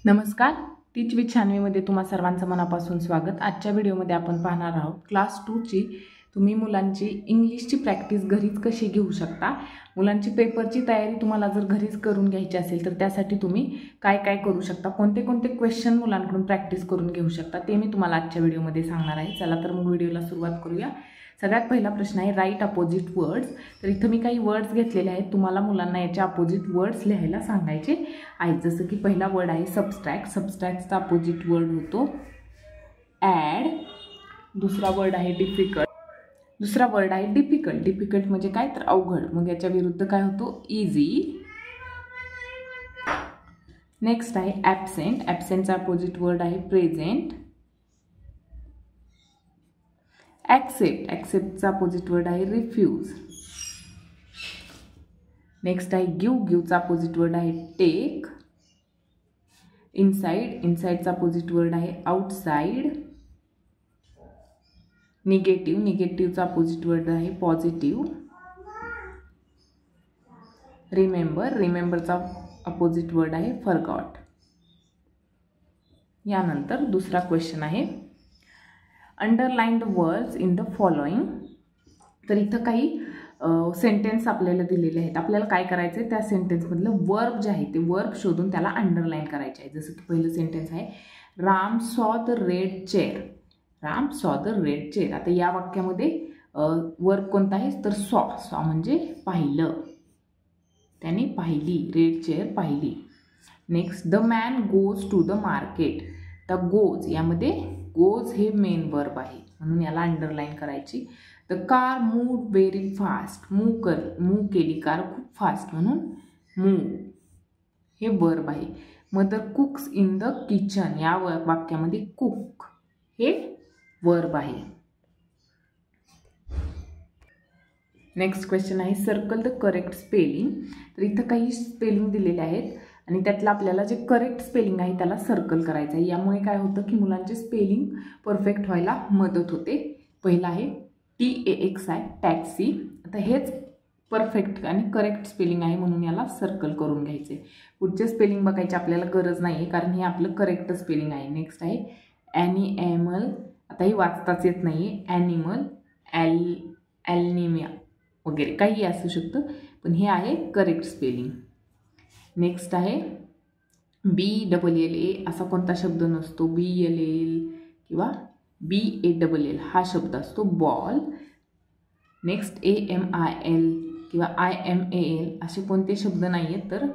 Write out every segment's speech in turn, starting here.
नमस्कार. टीच विथ छानवीमध्ये तुम्हा सर्वांचं मनापासून स्वागत. आजच्या व्हिडिओमध्ये आपण पाहणार आहोत क्लास 2ची तुम्ही मुलांची इंग्लिशची प्रॅक्टिस घरीच कशी घेऊ शकता. मुलांची पेपरची तयारी तुम्हाला जर घरीच करून घ्यायची असेल तर त्यासाठी तुम्ही काय काय करू शकता, कोणते कोणते क्वेश्चन मुलांकडून प्रॅक्टिस करून घेऊ शकता ते मी तुम्हाला आजच्या व्हिडिओमध्ये सांगणार आहे. चला तर मग व्हिडिओला सुरुवात करूया. सगळ्यात पहिला प्रश्न आहे राईट अपोजिट वर्ड्स. तर इथं मी काही वर्ड्स घेतलेले आहेत, तुम्हाला मुलांना याचे अपोजिट वर्ड्स लिहायला सांगायचे आहेत. जसं की पहिला वर्ड आहे सबस्ट्रॅक्ट. सबस्ट्रॅक्टचा अपोजिट वर्ड होतो ॲड. दुसरा वर्ड आहे डिफिकल्ट. दुसरा वर्ड आहे डिफिकल्ट. डिफिकल्ट म्हणजे काय तर अवघड, मग याच्या विरुद्ध काय होतो इझी. नेक्स्ट आहे ॲबसेंट. ॲबसेंटचा अपोजिट वर्ड आहे प्रेझेंट. ॲक्सेप्ट. ॲक्सेप्टचा अपोजिट वर्ड आहे रिफ्यूज. नेक्स्ट आहे गिव. गिवचा अपोजिट वर्ड आहे टेक. इनसाइड. इनसाइडचा अपोजिट वर्ड आहे आउटसाइड. निगेटिव्ह. निगेटिव्हचा अपोजिट वर्ड आहे पॉझिटिव्ह. रिमेंबर. रिमेंबरचा अपोजिट वर्ड आहे फॉरगॉट. यानंतर दुसरा क्वेश्चन आहे underline the words in the following. तर इथं काही सेंटेन्स आपल्याला दिलेले आहेत. आपल्याला काय करायचं आहे, त्या सेंटेन्समधलं वर्ब जे आहे ते वर्ब शोधून त्याला अंडरलाइन करायचे आहे. जसं की पहिलं सेंटेन्स आहे राम सॉ द रेड चेअर. राम सॉ द रेड चेअर. आता या वाक्यामध्ये वर्ब कोणता आहे तर सॉ. सॉ म्हणजे पाहिलं, त्याने पाहिली, रेड चेअर पाहिली. Next the man goes to the market. तर गोज यामध्ये गोज हे मेन वर्ब आहे म्हणून याला अंडरलाइन करायची. The car move very fast. Move केली कार खूप फास्ट म्हणून मूव्ह हे वर्ब आहे. Mother cooks in the kitchen. या वाक्यामध्ये कुक हे वर्ब आहे. नेक्स्ट क्वेश्चन आहे सर्कल द करेक्ट स्पेलिंग. तर इथं काही स्पेलिंग दिलेले आहेत आणि त्यातलं आपल्याला जे करेक्ट स्पेलिंग आहे त्याला सर्कल करायचं आहे. यामुळे काय होतं की मुलांचे स्पेलिंग परफेक्ट व्हायला मदत होते. पहिला आहे TAXI टॅक्सी. आता हेच परफेक्ट आणि करेक्ट स्पेलिंग आहे म्हणून याला सर्कल करून घ्यायचे. पुढचे स्पेलिंग बघायची आपल्याला गरज नाही आहे कारण हे आपलं करेक्ट स्पेलिंग आहे. नेक्स्ट आहे ॲनिमल. आता हे वाचताच येत नाही आहे. ॲनिमल, ॲल्निमिया वगैरे काही असू शकतं पण हे आहे करेक्ट स्पेलिंग. नेक्स्ट आहे BLLA. असा कोणता शब्द नसतो. BLL किंवा BALL हा शब्द असतो बॉल. नेक्स्ट AMIL किंवा IMAL असे कोणते शब्द नाही आहेत तर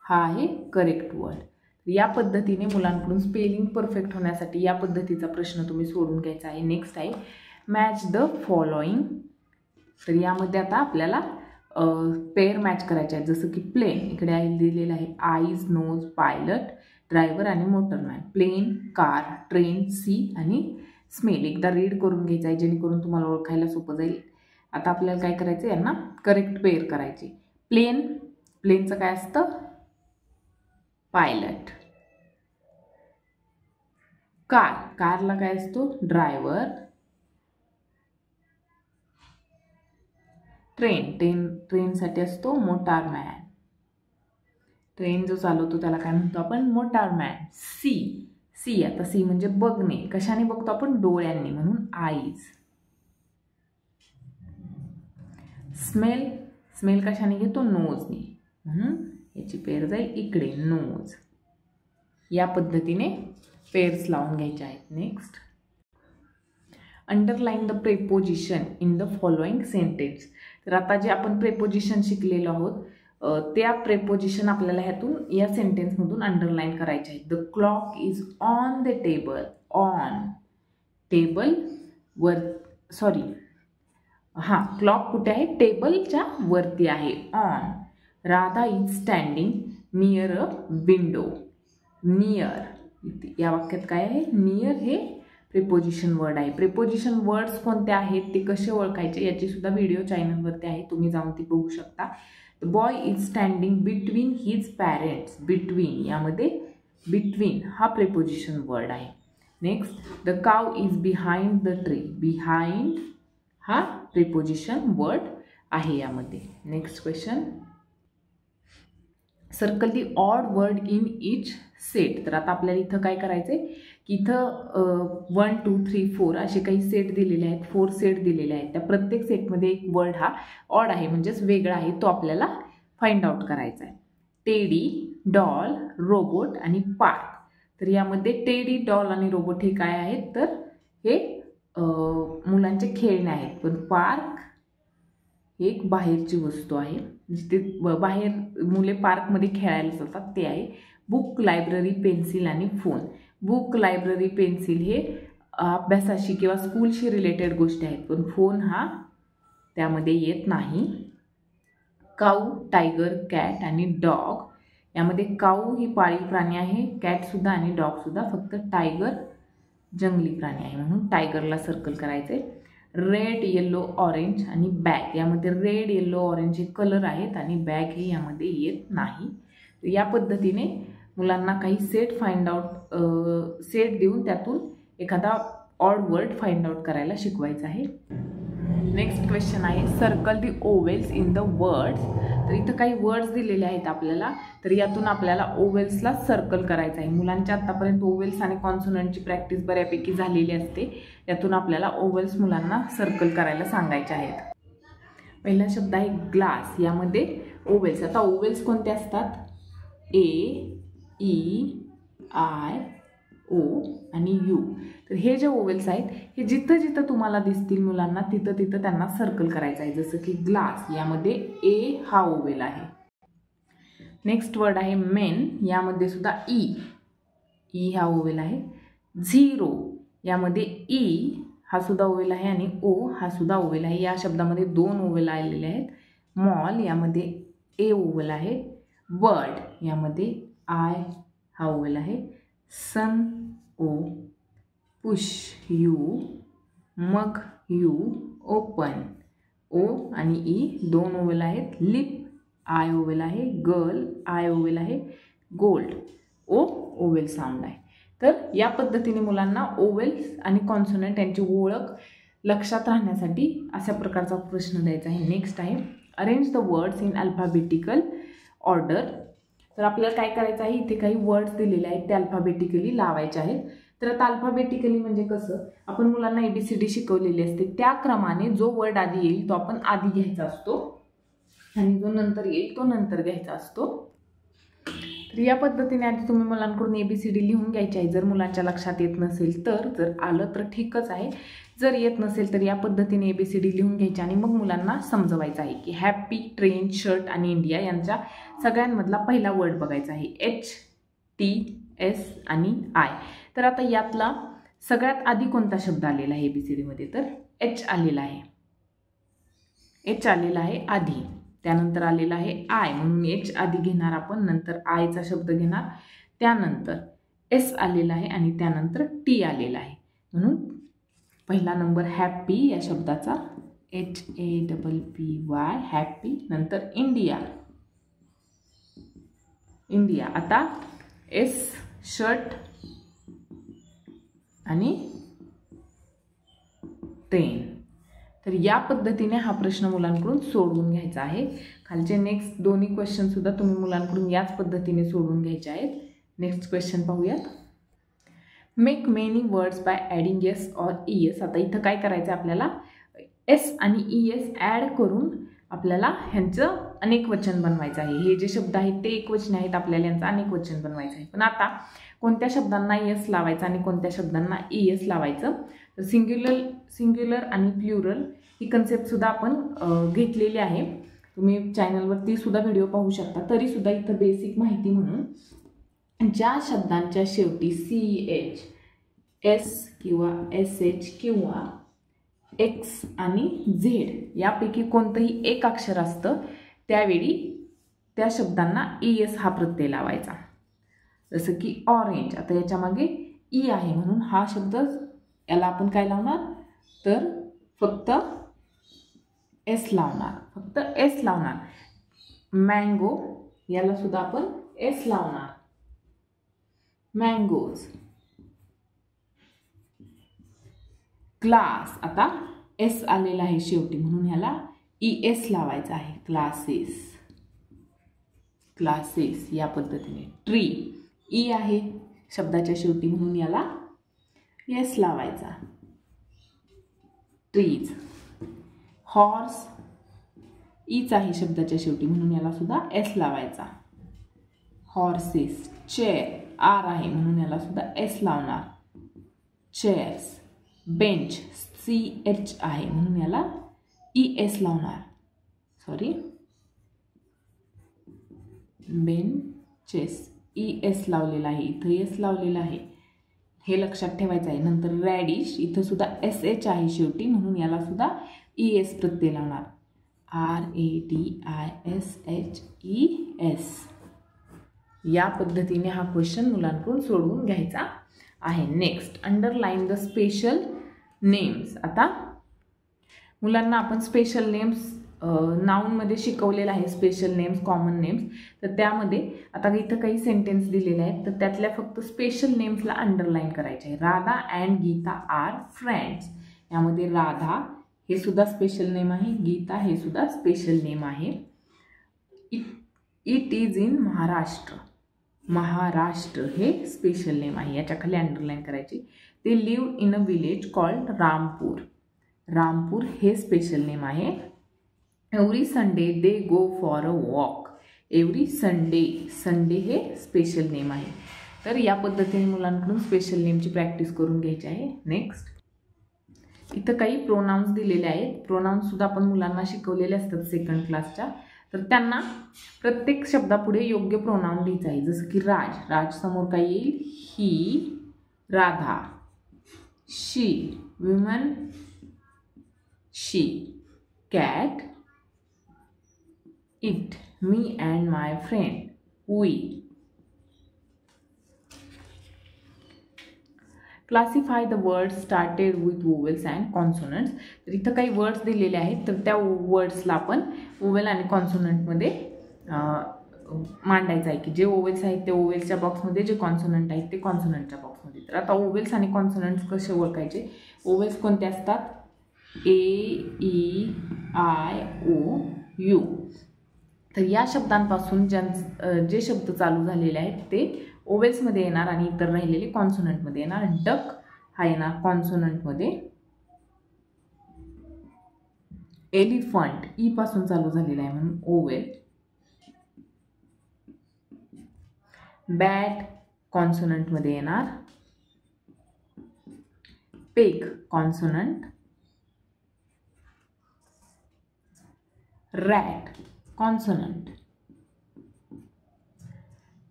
हा आहे करेक्ट वर्ड. या पद्धतीने मुलांकडून स्पेलिंग परफेक्ट होण्यासाठी या पद्धतीचा प्रश्न तुम्ही सोडून घ्यायचा आहे. नेक्स्ट आहे मॅच द फॉलोइंग. तर यामध्ये आता आपल्याला पेअर मॅच करायचे आहेत. जसं की प्लेन इकडे आहे दिलेलं आहे आईज, नोज, पायलट, ड्रायव्हर आणि मोटरमॅन. प्लेन, कार, ट्रेन, सी आणि स्मेल. एकदा रीड करून घ्यायचं आहे जेणेकरून तुम्हाला ओळखायला सोपं जाईल. आता आपल्याला काय करायचं आहे, यांना करेक्ट पेअर करायचे. प्लेन, प्लेनचं काय असतं पायलट. कार, कारला काय असतो ड्रायव्हर. ट्रेनसाठी असतो मोटारमॅन. ट्रेन जो चालवतो त्याला काय म्हणतो आपण मोटारमॅन. सी आता सी म्हणजे बघणे. कशाने बघतो आपण डोळ्यांनी म्हणून आईज. स्मेल कशाने घेतो नोजने म्हणून याची पेअर जाईल इकडे नोज. या पद्धतीने पेअर्स लावून घ्यायचे आहेत. Next underline the preposition in the following sentence. तर आता जे आपण प्रेपोजिशन शिकलेलो आहोत त्या प्रेपोजिशन आपल्याला ह्यातून या सेंटेन्समधून अंडरलाइन करायचे आहेत. The clock is on the table. On table वर क्लॉक कुठे आहे टेबलच्या वरती आहे on. Radha is standing near a window. Near या वाक्यात काय आहे नियर हे प्रिपोजिशन वर्ड आहे. प्रिपोजिशन वर्ड्स कोणते आहेत ते कसे ओळखायचे याची सुद्धा व्हिडिओ चॅनलवरती आहे, तुम्ही जाऊन ती बघू शकता. The boy is standing between his parents. Between यामध्ये बिटवीन हा प्रिपोजिशन वर्ड आहे. नेक्स्ट द काव is behind the tree. Behind हा प्रिपोजिशन वर्ड आहे यामध्ये. Next question circle the odd word in each set. तर आता आपल्याला इथं काय करायचं आहे की इथं 1 2 3 4 असे काही सेट दिलेले आहेत, 4 सेट दिलेले आहेत. त्या प्रत्येक सेटमध्ये एक वर्ड हा ऑड आहे म्हणजेच वेगळा आहे, तो आपल्याला फाइंड आउट करायचा आहे. टेडी, डॉल, रोबोट आणि पार्क. तर यामध्ये टेडी, डॉल आणि रोबोट हे काय आहेत तर हे मुलांचे खेळणे आहेत. पण पार्क हे एक बाहेरची वस्तू आहे, जिथे बाहेर मुले पार्कमध्ये खेळायला जातात ते आहे. बुक, लायब्ररी, पेन्सिल आणि फोन. बुक, लायब्ररी, पेन्सिल हे अभ्यासाशी किंवा स्कूलशी रिलेटेड गोष्टी आहेत, पण फोन हा त्यामध्ये येत नाही. काऊ, टायगर, कॅट आणि डॉग. यामध्ये काऊ ही पाळीव प्राणी आहे, कॅटसुद्धा आणि डॉगसुद्धा. फक्त टायगर जंगली प्राणी आहे म्हणून टायगरला सर्कल करायचे. रेड, येलो, ऑरेंज आणि बॅग. यामध्ये रेड, येलो, ऑरेंज हे कलर आहेत आणि बॅग हे यामध्ये येत नाही. या पद्धतीने मुलांना काही सेट फाइंड आउट सेट देऊन त्यातून एखादा ऑड वर्ड फाइंड आउट करायला शिकवायचं आहे. नेक्स्ट क्वेश्चन आहे circle the vowels in the words. तर इथं काही वर्ड्स दिलेले आहेत आपल्याला, तर यातून आपल्याला ओवेल्सला सर्कल करायचं आहे. मुलांच्या आतापर्यंत ओवेल्स आणि कॉन्सोनंटची प्रॅक्टिस बऱ्यापैकी झालेली असते, यातून आपल्याला ओवेल्स मुलांना सर्कल करायला सांगायचे आहेत. पहिला शब्द आहे ग्लास. यामध्ये ओवेल्स. आता ओवेल्स कोणते असतात? ए, ई, आय, ओ आणि यू. तर हे जे ओवेल्स आहेत हे जिथं जिथं तुम्हाला दिसतील मुलांना तिथं तिथं त्यांना सर्कल करायचं आहे. जसं की ग्लास, यामध्ये ए हा ओवेल आहे. नेक्स्ट वर्ड आहे मेन. यामध्ये सुद्धा ई हा ओवेल आहे. झिरो, यामध्ये ई हा सुद्धा ओवेल आहे आणि ओ हा सुद्धा ओवेल आहे. या शब्दामध्ये 2 ओवेल आलेले आहेत. मॉल, यामध्ये ए ओवेल आहे. बर्ड, यामध्ये आय हा ओवेल आहे. Sun, O. Push, U. Mug, U. Open, O आणि ई 2 ओवेल आहेत. लिप, आय ओवेल आहे. गर्ल, आय ओवेल आहे. गोल्ड, ओ ओवेल साऊंड आहे. तर या पद्धतीने मुलांना ओवेल्स आणि कॉन्सोनंट यांची ओळख लक्षात राहण्यासाठी अशा प्रकारचा प्रश्न द्यायचा आहे. नेक्स्ट आहे arrange the words in alphabetical order. तर आपल्याला काय करायचं आहे, इथे काही वर्ड्स दिलेले आहेत ते अल्फाबेटिकली लावायचे आहेत. तर आता अल्फाबेटिकली म्हणजे कसं, आपण मुलांना ABCD शिकवलेली असते, त्या क्रमाने जो वर्ड आधी येईल तो आपण आधी घ्यायचा असतो आणि जो नंतर येईल तो नंतर घ्यायचा असतो. तर या पद्धतीने आधी तुम्ही मुलांकडून ABCD लिहून घ्यायची आहे. जर मुलांच्या लक्षात येत नसेल तर, जर आलं तर ठीकच आहे, जर येत नसेल तर या पद्धतीने ABCD लिहून घ्यायची आणि मग मुलांना समजवायचं आहे की हॅपी, ट्रेन, शर्ट आणि इंडिया यांच्या सगळ्यांमधला पहिला वर्ड बघायचा आहे. H, T, S आणि I. तर आता यातला सगळ्यात आधी कोणता शब्द आलेला आहे ABCD मध्ये, तर H आलेला आहे. H आलेला आहे आधी. त्यानंतर आलेला आहे आय, म्हणून H आधी घेणार आपण, नंतर आयचा शब्द घेणार, त्यानंतर S आलेला आहे आणि त्यानंतर T आलेला आहे. म्हणून पहिला नंबर हॅपी या शब्दाचा HAPPY हॅपी. नंतर इंडिया, इंडिया. आता S शर्ट आणि ट्रेन. तर या पद्धतीने हा प्रश्न मुलांकडून सोडवून घ्यायचा आहे. खालचे नेक्स्ट दोन्ही क्वेश्चन सुद्धा तुम्ही मुलांकडून याच पद्धतीने सोडवून घ्यायचे आहेत. नेक्स्ट क्वेश्चन पाहूयात. Make many words by adding S or ES. आता इथं काय करायचं आहे आपल्याला, एस आणि ES ॲड करून आपल्याला ह्यांचं अनेक वचन बनवायचं आहे. हे जे शब्द आहेत ते एकवचन आहेत, आपल्याला यांचं अनेक वचन बनवायचं आहे. पण आता कोणत्या शब्दांना एस लावायचं आणि कोणत्या शब्दांना ES लावायचं, तर सिंग्युलर आणि प्लुरल ही कन्सेप्टसुद्धा आपण घेतलेली आहे. तुम्ही चॅनलवरती सुद्धा व्हिडिओ पाहू शकता. तरीसुद्धा इथं बेसिक माहिती म्हणून ज्या शब्दांच्या शेवटी CH, S किंवा SH किंवा X आणि Z यापैकी कोणतंही एक अक्षर असतं त्यावेळी त्या शब्दांना ES हा प्रत्यय लावायचा. जसं की ऑरेंज, आता याच्यामागे ई आहे म्हणून हा शब्द याला आपण काय लावणार, तर फक्त S लावणार, फक्त S लावणार. मँगो याला सुद्धा आपण S लावणार. मँगोज. क्लास, आता S आलेला आहे शेवटी म्हणून ह्याला ES लावायचा आहे. क्लासेस. क्लासेस या पद्धतीने. ट्री ई आहे शब्दाच्या शेवटी म्हणून याला एस लावायचा. ट्रीज. हॉर्स ईच आहे शब्दाच्या शेवटी म्हणून याला सुद्धा एस लावायचा. हॉर्सेस. चेअर आर आहे म्हणून याला सुद्धा एस लावणार. चेअर्स. बेंच CH आहे म्हणून याला ES लावणार. सॉरी, बेंचेस ES लावलेला आहे, इथं एस लावलेला आहे, हे लक्षात ठेवायचं आहे. नंतर रॅडिश इथं सुद्धा SH आहे शेवटी म्हणून याला सुद्धा ES प्रत्यय लावणार. RADISHES. या पद्धतीने हा क्वेश्चन मुलांकडून सोडवून घ्यायचा आहे. Next, underline the special names. आता मुलांना आपण स्पेशल नेम्स नाउनमध्ये शिकवलेलं आहे. Special names, common names. तर त्यामध्ये आता इथं काही सेंटेन्स दिलेले आहेत तर त्यातल्या फक्त स्पेशल नेम्सला अंडरलाईन करायचे आहे. Radha and Geeta are friends. यामध्ये राधा हे सुद्धा स्पेशल नेम आहे, गीता हे सुद्धा स्पेशल नेम आहे. It is in Maharashtra. Maharashtra हे स्पेशल नेम आहे, याच्या खाली अंडरलाईन करायची. ते live in a village called Rampur. Rampur हे स्पेशल नेम आहे. Every Sunday they go for a walk. Every Sunday, Sunday हे स्पेशल नेम आहे. तर या पद्धतीने मुलांकडून स्पेशल नेमची प्रॅक्टिस करून घ्यायची आहे. नेक्स्ट, इथं काही प्रोनाउन्स दिलेले आहेत. प्रोनाउन्स सुद्धा आपण मुलांना शिकवलेले असतात सेकंड क्लासच्या. तर त्यांना प्रत्येक शब्दापुढे योग्य प्रोनाउन लिहायचं आहे. जसं की राज, राज समोर काय येईल? He. Radha, she. Women, she. Cat, it. Me and my friend, we. Classify the words started with vowels and consonants. तर इथं काही वर्ड्स दिलेले आहेत तर त्या वर्ड्सला आपण वोवेल आणि कॉन्सोनंटमध्ये मांडायचं आहे की जे ओवेल्स आहेत ते ओवेल्सच्या बॉक्समध्ये, जे कॉन्सोनंट आहेत ते कॉन्सोनंटच्या बॉक्समध्ये. तर आता ओवेल्स आणि कॉन्सोनंट्स कसे ओळखायचे? ओवेल्स कोणते असतात? AEIOU. तर या शब्दांपासून जे शब्द चालू झालेले आहेत ते ओवेल्समध्ये येणार आणि इतर राहिलेले कॉन्सोनंटमध्ये येणार. डक हा येणार कॉन्सोनंटमध्ये. एलिफंट ई पासून चालू झालेला आहे म्हणून ओवेल. बॅट कॉन्सोनंटमध्ये येणार. Peg consonant. Rat consonant.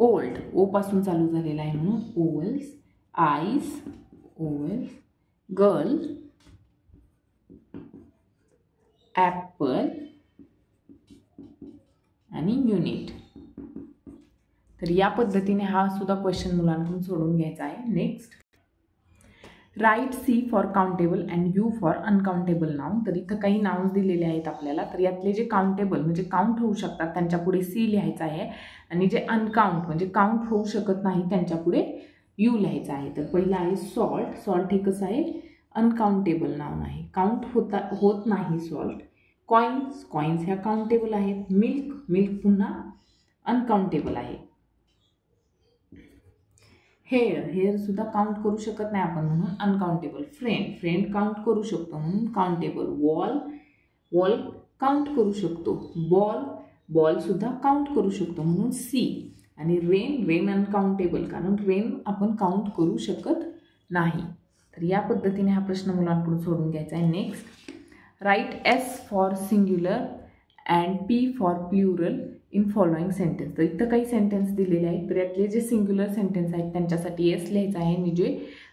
Old O पासून चालू झालेला आहे म्हणून vowels. Eyes vowels. Girl, apple आणि युनिट. तर या पद्धतीने हा सुद्धा क्वेश्चन मुलांकडून सोडून घ्यायचा आहे. Next, write C for countable and U for uncountable noun. तर इथं काही नाउन्स दिलेले आहेत आपल्याला. तर यातले जे काउंटेबल म्हणजे काउंट होऊ शकतात त्यांच्या पुढे C लिहायचं आहे आणि जे अनकाउंट म्हणजे काउंट होऊ शकत नाही त्यांच्या पुढे U लिहायचं आहे. तर पहिलं आहे सॉल्ट. सॉल्ट हे कसं आहे? अनकाउंटेबल नाउन आहे, काउंट होत नाही सॉल्ट. कॉइन्स, कॉइन्स ह्या काउंटेबल आहेत. मिल्क, मिल्क पुन्हा अनकाउंटेबल आहे. हेअर, हेअर सुद्धा काउंट करू शकत नाही आपण म्हणून अनकाउंटेबल. फ्रेंड, फ्रेंड काउंट करू शकतो म्हणून काउंटेबल. वॉल, वॉल काउंट करू शकतो. बॉल, बॉल सुद्धा काउंट करू शकतो म्हणून C. आणि रेन, रेन अनकाउंटेबल कारण रेन आपण काउंट करू शकत नाही. तर या पद्धतीने हा प्रश्न मुलांकडून सोडून घ्यायचा आहे. Next, write S for singular and P for plural in following sentence. तर इथं काही सेंटेन्स दिलेले आहेत तर यातले जे सिंग्युलर सेंटेन्स आहेत त्यांच्यासाठी S लिहायचं आहे आणि जे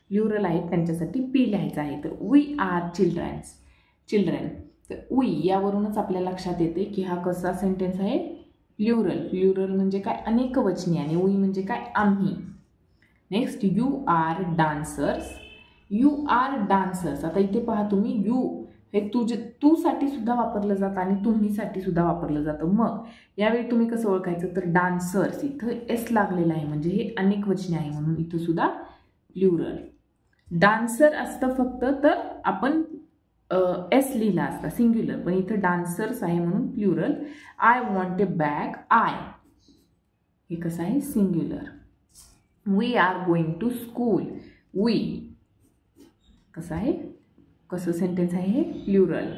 प्लुरल आहेत त्यांच्यासाठी P लिहायचं आहे. तर वी आर चिल्ड्रन्स, चिल्ड्रन. तर वी यावरूनच आपल्या लक्षात येते की हा कसा सेंटेन्स आहे? प्लुरल. प्लुरल म्हणजे काय? अनेक वचनी आणि वी म्हणजे काय? आम्ही. Next, you are dancers. You are dancers. आता इथे पहा तुम्ही, यू हे तू साठी सुद्धा वापरलं जातं आणि तुम्हीसाठी सुद्धा वापरलं जातं. मग यावेळी तुम्ही कसं ओळखायचं? तर डान्सर्स इथं S लागलेला आहे म्हणजे हे अनेक वचने आहे म्हणून इथं सुद्धा प्लुरल. डान्सर असतं फक्त तर आपण S लिहिला असता सिंग्युलर, पण इथं डान्सर्स आहे म्हणून plural. I want a bag. I हे कसं आहे singular. We are going to school. We कसं आहे, कसं सेंटेन्स आहे हे प्लुरल.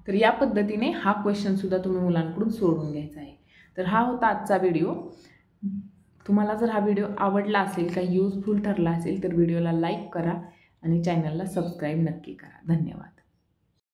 तर या पद्धतीने हा क्वेश्चनसुद्धा तुम्ही मुलांकडून सोडून घ्यायचा आहे. तर हा होता आजचा व्हिडिओ. तुम्हाला जर हा व्हिडिओ आवडला असेल, काही यूजफुल ठरला असेल तर व्हिडिओला लाईक करा आणि चॅनलला सबस्क्राईब नक्की करा. धन्यवाद.